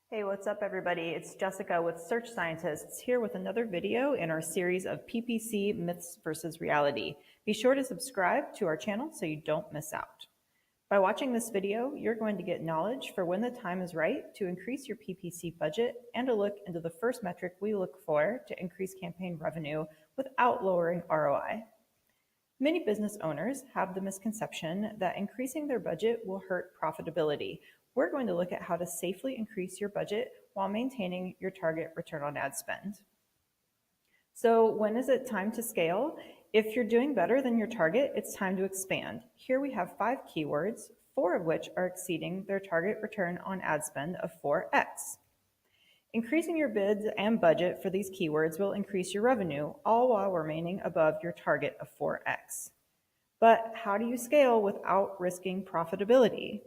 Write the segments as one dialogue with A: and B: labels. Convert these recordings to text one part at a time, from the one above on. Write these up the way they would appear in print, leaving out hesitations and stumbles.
A: Hey, what's up everybody? It's Jessica with Search Scientists here with another video in our series of PPC myths versus reality. Be sure to subscribe to our channel so you don't miss out. By watching this video, you're going to get knowledge for when the time is right to increase your PPC budget and a look into the first metric we look for to increase campaign revenue without lowering ROI. Many business owners have the misconception that increasing their budget will hurt profitability. We're going to look at how to safely increase your budget while maintaining your target return on ad spend. So when is it time to scale? If you're doing better than your target, it's time to expand. Here we have 5 keywords, 4 of which are exceeding their target return on ad spend of 4x. Increasing your bids and budget for these keywords will increase your revenue, all while remaining above your target of 4x. But how do you scale without risking profitability?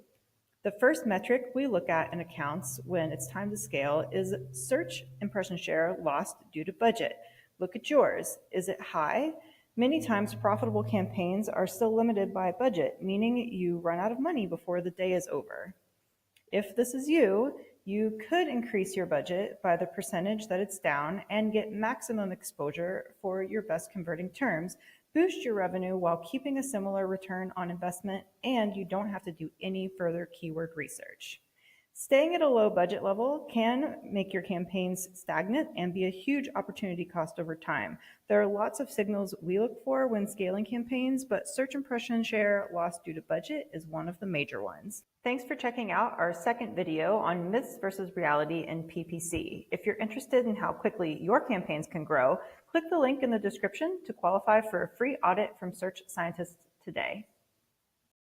A: The first metric we look at in accounts when it's time to scale is search impression share lost due to budget. Look at yours. Is it high? Many times profitable campaigns are still limited by budget, meaning you run out of money before the day is over. If this is you, you could increase your budget by the percentage that it's down and get maximum exposure for your best converting terms, boost your revenue while keeping a similar return on investment, and you don't have to do any further keyword research. Staying at a low budget level can make your campaigns stagnant and be a huge opportunity cost over time. There are lots of signals we look for when scaling campaigns, but search impression share lost due to budget is one of the major ones. Thanks for checking out our second video on myths versus reality in PPC. If you're interested in how quickly your campaigns can grow, click the link in the description to qualify for a free audit from Search Scientists today.